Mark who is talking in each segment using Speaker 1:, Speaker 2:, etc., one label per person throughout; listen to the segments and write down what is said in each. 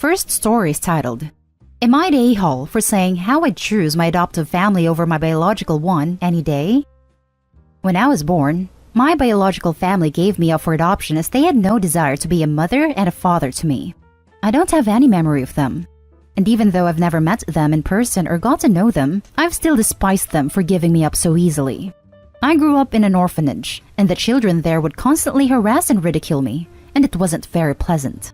Speaker 1: First story is titled, Am I the a-hole for saying how I'd choose my adoptive family over my biological one any day? When I was born, my biological family gave me up for adoption as they had no desire to be a mother and a father to me. I don't have any memory of them. And even though I've never met them in person or got to know them, I've still despised them for giving me up so easily. I grew up in an orphanage, and the children there would constantly harass and ridicule me, and it wasn't very pleasant.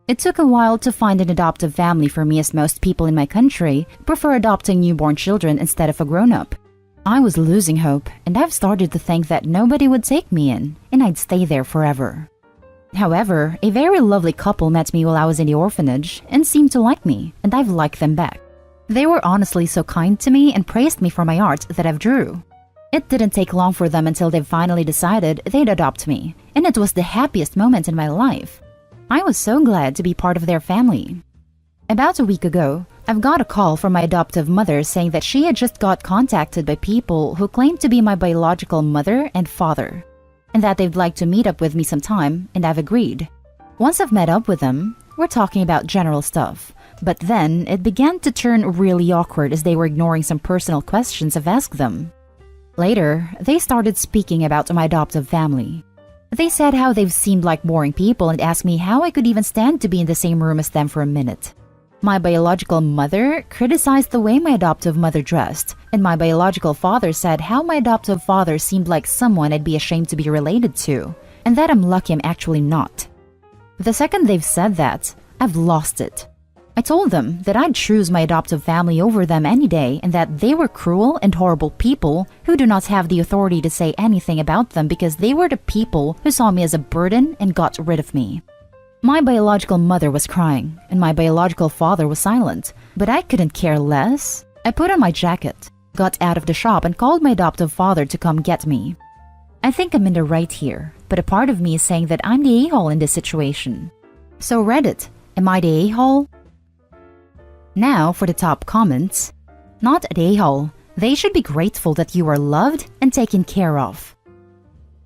Speaker 1: It took a while to find an adoptive family for me, as most people in my country prefer adopting newborn children instead of a grown-up. I was losing hope, and I've started to think that nobody would take me in, and I'd stay there forever. However, a very lovely couple met me while I was in the orphanage and seemed to like me, and I've liked them back. They were honestly so kind to me and praised me for my art that I've drew. It didn't take long for them until they finally decided they'd adopt me, and it was the happiest moment in my life. I was so glad to be part of their family. About a week ago, I've got a call from my adoptive mother saying that she had just got contacted by people who claimed to be my biological mother and father, and that they'd like to meet up with me sometime, and I've agreed. Once I've met up with them, we're talking about general stuff, but then it began to turn really awkward as they were ignoring some personal questions I've asked them. Later, they started speaking about my adoptive family. They said how they've seemed like boring people and asked me how I could even stand to be in the same room as them for a minute. My biological mother criticized the way my adoptive mother dressed, and my biological father said how my adoptive father seemed like someone I'd be ashamed to be related to, and that I'm lucky I'm actually not. The second they've said that, I've lost it. I told them that I'd choose my adoptive family over them any day and that they were cruel and horrible people who do not have the authority to say anything about them because they were the people who saw me as a burden and got rid of me. My biological mother was crying and my biological father was silent, but I couldn't care less. I put on my jacket, got out of the shop and called my adoptive father to come get me. I think I'm in the right here, but a part of me is saying that I'm the a-hole in this situation. So Reddit, am I the a-hole? Now for the top comments. Not an a-hole. They should be grateful that you are loved and taken care of.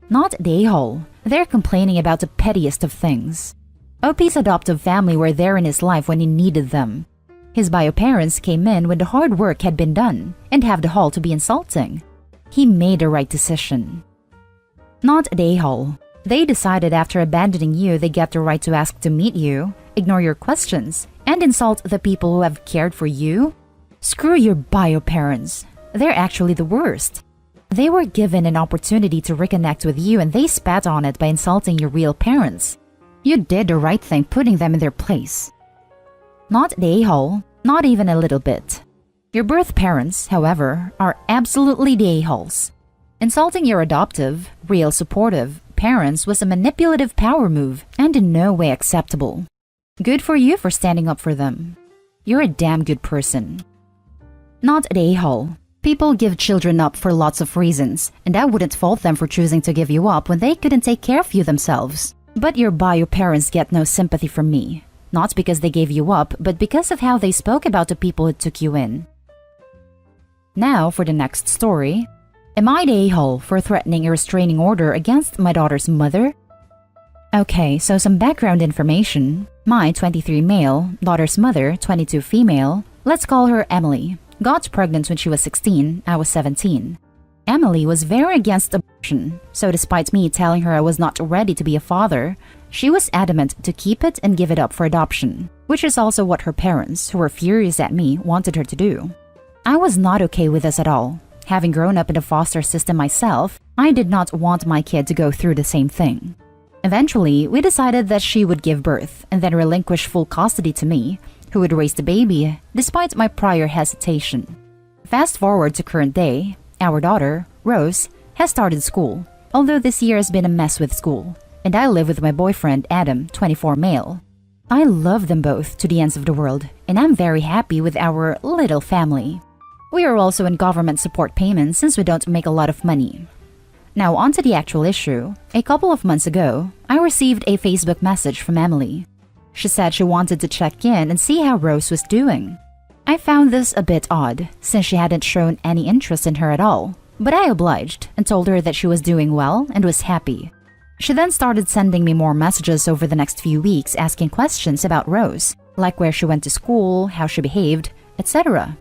Speaker 1: Not an a-hole. They're complaining about the pettiest of things. OP's adoptive family were there in his life when he needed them. His bio parents came in when the hard work had been done and have the hall to be insulting. He made the right decision. Not an a-hole. They decided after abandoning you they get the right to ask to meet you, ignore your questions, and insult the people who have cared for you? Screw your bio parents. They're actually the worst. They were given an opportunity to reconnect with you and they spat on it by insulting your real parents. You did the right thing putting them in their place. Not the a-hole, not even a little bit. Your birth parents, however, are absolutely the a-holes. Insulting your adoptive, real supportive parents was a manipulative power move and in no way acceptable. Good for you for standing up for them. You're a damn good person. Not an a-hole. People give children up for lots of reasons, and I wouldn't fault them for choosing to give you up when they couldn't take care of you themselves. But your bio parents get no sympathy from me. Not because they gave you up, but because of how they spoke about the people who took you in. Now for the next story. Am I the a-hole for threatening a restraining order against my daughter's mother? Okay, so some background information. My 23 male, daughter's mother, 22 female, let's call her Emily, got pregnant when she was 16, I was 17. Emily was very against abortion, so despite me telling her I was not ready to be a father, she was adamant to keep it and give it up for adoption, which is also what her parents, who were furious at me, wanted her to do. I was not okay with this at all. Having grown up in the foster system myself, I did not want my kid to go through the same thing. Eventually, we decided that she would give birth and then relinquish full custody to me, who would raise the baby, despite my prior hesitation. Fast forward to current day, our daughter, Rose, has started school, although this year has been a mess with school, and I live with my boyfriend, Adam, 24 male. I love them both to the ends of the world, and I'm very happy with our little family. We are also in government support payments since we don't make a lot of money. Now on to the actual issue. A couple of months ago, I received a Facebook message from Emily. She said she wanted to check in and see how Rose was doing. I found this a bit odd, since she hadn't shown any interest in her at all, but I obliged and told her that she was doing well and was happy. She then started sending me more messages over the next few weeks asking questions about Rose, like where she went to school, how she behaved, etc.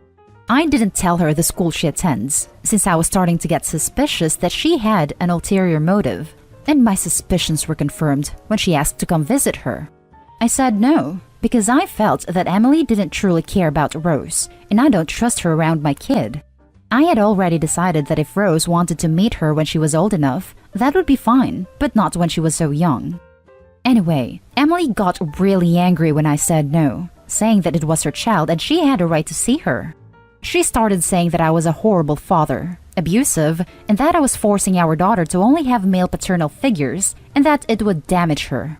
Speaker 1: I didn't tell her the school she attends, since I was starting to get suspicious that she had an ulterior motive, and my suspicions were confirmed when she asked to come visit her. I said no, because I felt that Emily didn't truly care about Rose, and I don't trust her around my kid. I had already decided that if Rose wanted to meet her when she was old enough, that would be fine, but not when she was so young. Anyway, Emily got really angry when I said no, saying that it was her child and she had a right to see her. She started saying that I was a horrible father, abusive, and that I was forcing our daughter to only have male paternal figures and that it would damage her.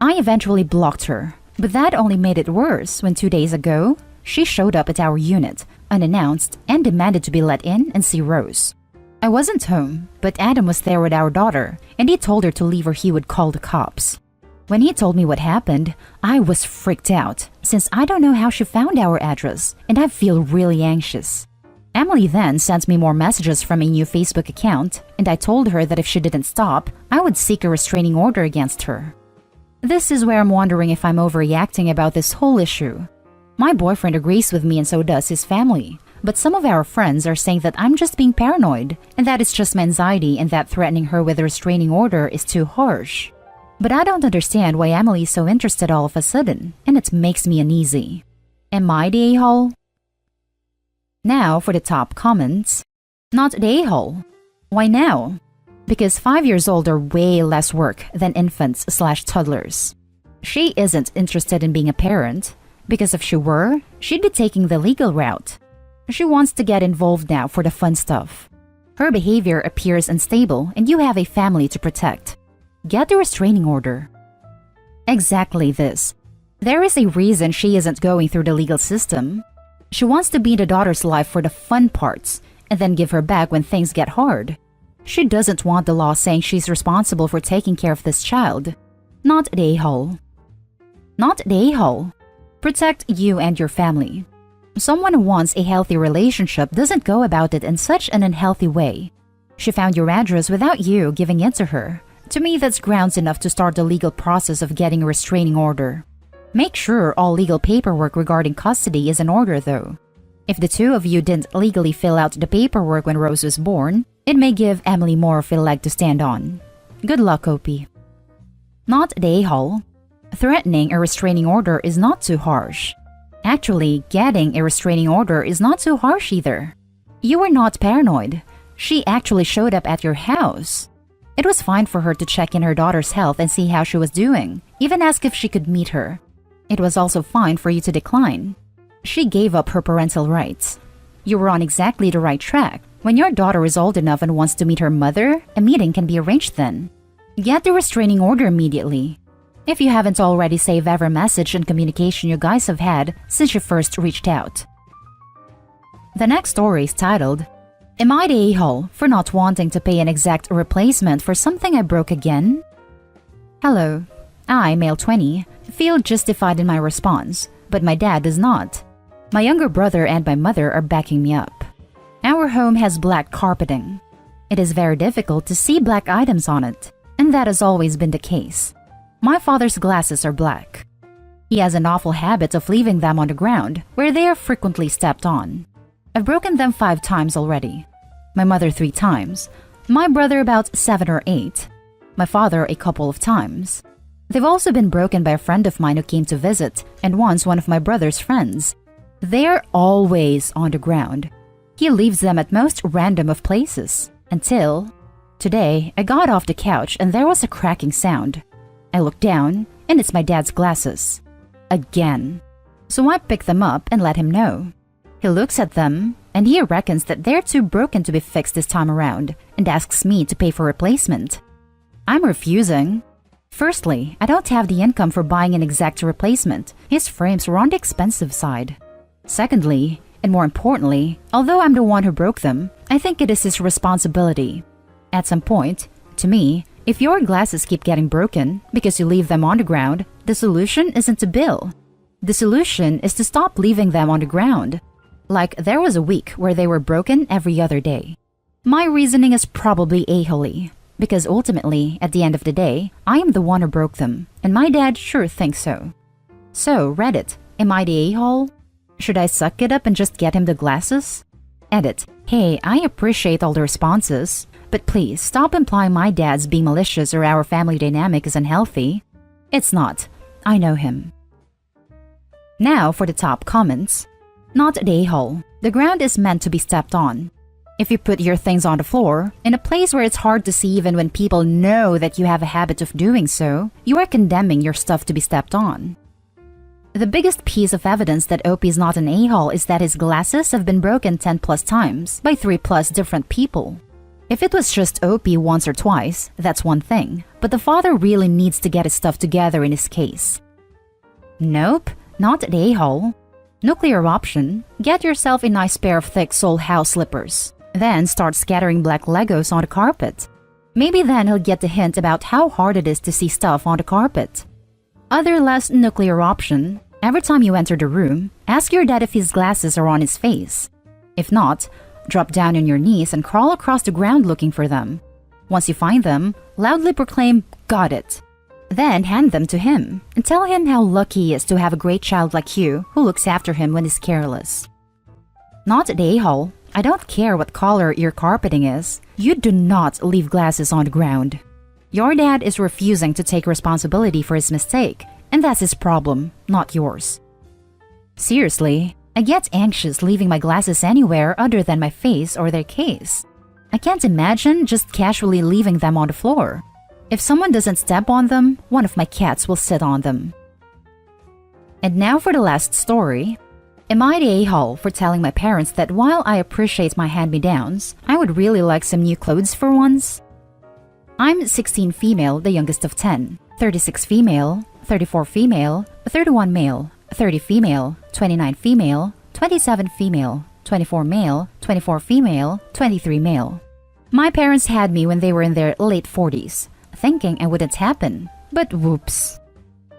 Speaker 1: I eventually blocked her, but that only made it worse when 2 days ago, she showed up at our unit, unannounced, and demanded to be let in and see Rose. I wasn't home, but Adam was there with our daughter, and he told her to leave or he would call the cops. When he told me what happened, I was freaked out, since I don't know how she found our address, and I feel really anxious. Emily then sent me more messages from a new Facebook account, and I told her that if she didn't stop, I would seek a restraining order against her. This is where I'm wondering if I'm overreacting about this whole issue. My boyfriend agrees with me and so does his family, but some of our friends are saying that I'm just being paranoid, and that it's just my anxiety and that threatening her with a restraining order is too harsh. But I don't understand why Emily is so interested all of a sudden, and it makes me uneasy. Am I the a-hole? Now for the top comments. Not the a-hole. Why now? Because 5 years old are way less work than infants/toddlers. She isn't interested in being a parent, because if she were, she'd be taking the legal route. She wants to get involved now for the fun stuff. Her behavior appears unstable and you have a family to protect. Get the restraining order. Exactly this. There is a reason she isn't going through the legal system. She wants to be in the daughter's life for the fun parts and then give her back when things get hard. She doesn't want the law saying she's responsible for taking care of this child. Not the a-hole. Not the a-hole. Protect you and your family. Someone who wants a healthy relationship doesn't go about it in such an unhealthy way. She found your address without you giving it to her. To me, that's grounds enough to start the legal process of getting a restraining order. Make sure all legal paperwork regarding custody is in order, though. If the two of you didn't legally fill out the paperwork when Rose was born, it may give Emily more of a leg to stand on. Good luck, Opie. Not the a-hole. Threatening a restraining order is not too harsh. Actually, getting a restraining order is not too harsh either. You were not paranoid. She actually showed up at your house. It was fine for her to check in her daughter's health and see how she was doing, even ask if she could meet her. It was also fine for you to decline. She gave up her parental rights. You were on exactly the right track. When your daughter is old enough and wants to meet her mother, a meeting can be arranged then. Get the restraining order immediately. If you haven't already, save every message and communication you guys have had since you first reached out. The next story is titled, Am I the a-hole for not wanting to pay an exact replacement for something I broke again? Hello. I, male 20, feel justified in my response, but my dad does not. My younger brother and my mother are backing me up. Our home has black carpeting. It is very difficult to see black items on it, and that has always been the case. My father's glasses are black. He has an awful habit of leaving them on the ground, where they are frequently stepped on. I've broken them 5 times already. My mother 3 times. My brother about 7 or 8. My father a couple of times. They've also been broken by a friend of mine who came to visit, and once one of my brother's friends. They're always on the ground. He leaves them at most random of places, until... Today, I got off the couch and there was a cracking sound. I looked down, and it's my dad's glasses. Again. So I pick them up and let him know. He looks at them, and he reckons that they're too broken to be fixed this time around, and asks me to pay for replacement. I'm refusing. Firstly, I don't have the income for buying an exact replacement. His frames were on the expensive side. Secondly, and more importantly, although I'm the one who broke them, I think it is his responsibility. At some point, to me, if your glasses keep getting broken because you leave them on the ground, the solution isn't to bill. The solution is to stop leaving them on the ground. Like there was a week where they were broken every other day. My reasoning is probably a-hole, because ultimately, at the end of the day, I am the one who broke them, and my dad sure thinks so. So, Reddit, Am I the a-hole? Should I suck it up and just get him the glasses? Edit. Hey, I appreciate all the responses, but please stop implying my dad's being malicious or our family dynamic is unhealthy. It's not. I know him. Now for the top comments. Not the a-hole. The ground is meant to be stepped on. If you put your things on the floor, in a place where it's hard to see even when people know that you have a habit of doing so, you are condemning your stuff to be stepped on. The biggest piece of evidence that Opie is not an a-hole is that his glasses have been broken 10 plus times by 3 plus different people. If it was just Opie once or twice, that's one thing, but the father really needs to get his stuff together in his case. Nope, not the a-hole. Nuclear option, get yourself a nice pair of thick sole house slippers. Then start scattering black Legos on the carpet. Maybe then he'll get the hint about how hard it is to see stuff on the carpet. Other less nuclear option, every time you enter the room, ask your dad if his glasses are on his face. If not, drop down on your knees and crawl across the ground looking for them. Once you find them, loudly proclaim, "Got it." Then hand them to him and tell him how lucky he is to have a great child like you who looks after him when he's careless. Not the a-hole. I don't care what color your carpeting is. You do not leave glasses on the ground. Your dad is refusing to take responsibility for his mistake, and that's his problem, not yours. Seriously, I get anxious leaving my glasses anywhere other than my face or their case. I can't imagine just casually leaving them on the floor. If someone doesn't step on them, one of my cats will sit on them. And now for the last story. Am I the a-hole for telling my parents that while I appreciate my hand-me-downs, I would really like some new clothes for once? I'm 16 female, the youngest of 10, 36 female, 34 female, 31 male, 30 female, 29 female, 27 female, 24 male, 24 female, 23 male. My parents had me when they were in their late 40s, thinking it wouldn't happen, but whoops.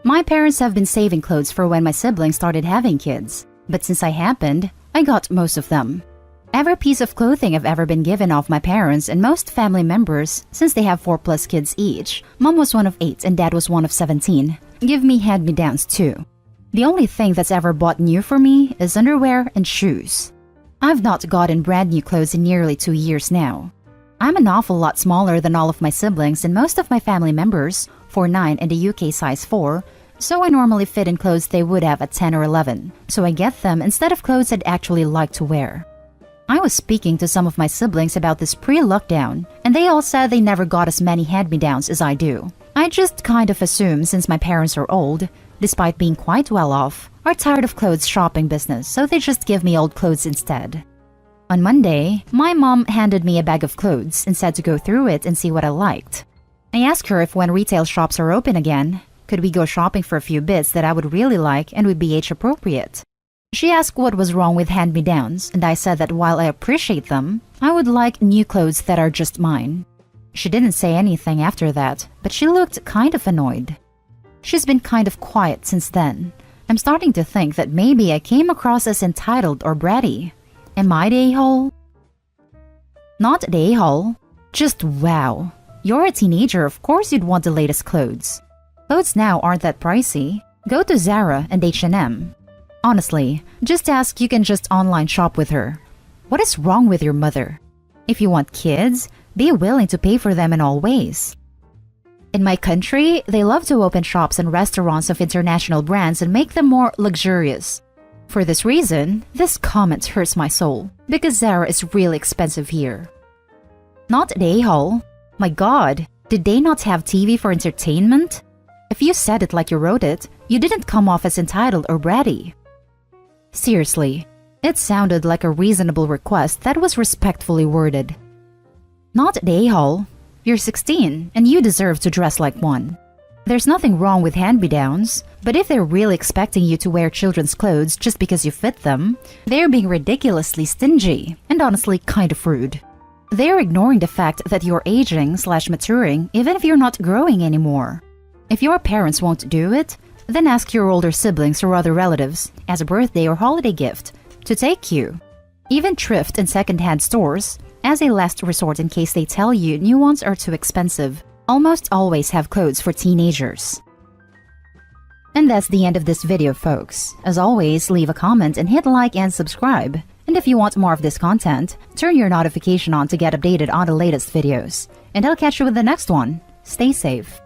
Speaker 1: My parents have been saving clothes for when my siblings started having kids. But since I happened, I got most of them. Every piece of clothing I've ever been given off my parents and most family members, since they have 4 plus kids each, Mom was one of 8 and Dad was one of 17, give me hand-me-downs too. The only thing that's ever bought new for me is underwear and shoes. I've not gotten brand new clothes in nearly 2 years now. I'm an awful lot smaller than all of my siblings and most of my family members, 4'9" and a UK size 4, so I normally fit in clothes they would have at 10 or 11, so I get them instead of clothes I'd actually like to wear. I was speaking to some of my siblings about this pre-lockdown, and they all said they never got as many hand-me-downs as I do. I just kind of assume since my parents are old, despite being quite well off, are tired of clothes shopping business, so they just give me old clothes instead. On Monday, my mom handed me a bag of clothes and said to go through it and see what I liked. I asked her if when retail shops are open again, could we go shopping for a few bits that I would really like and would be age appropriate? She asked what was wrong with hand-me-downs, and I said that while I appreciate them, I would like new clothes that are just mine. She didn't say anything after that, but she looked kind of annoyed. She's been kind of quiet since then. I'm starting to think that maybe I came across as entitled or bratty. Am I the a-hole? Not the a-hole. Just wow. You're a teenager, of course you'd want the latest clothes. Clothes now aren't that pricey. Go to Zara and H&M. Honestly, just ask you can just online shop with her. What is wrong with your mother? If you want kids, be willing to pay for them in all ways. In my country, they love to open shops and restaurants of international brands and make them more luxurious. For this reason, this comment hurts my soul, because Zara is really expensive here. Not the a-hole. My god, did they not have TV for entertainment? If you said it like you wrote it, you didn't come off as entitled or bratty. Seriously, it sounded like a reasonable request that was respectfully worded. Not the a-hole. You're 16, and you deserve to dress like one. There's nothing wrong with hand-me-downs, but if they're really expecting you to wear children's clothes just because you fit them, they're being ridiculously stingy, and honestly kind of rude. They're ignoring the fact that you're aging/maturing even if you're not growing anymore. If your parents won't do it, then ask your older siblings or other relatives, as a birthday or holiday gift, to take you. Even thrift and second-hand stores, as a last resort in case they tell you new ones are too expensive, almost always have clothes for teenagers. And that's the end of this video, folks. As always, leave a comment and hit like and subscribe. And if you want more of this content, turn your notification on to get updated on the latest videos. And I'll catch you with the next one. Stay safe.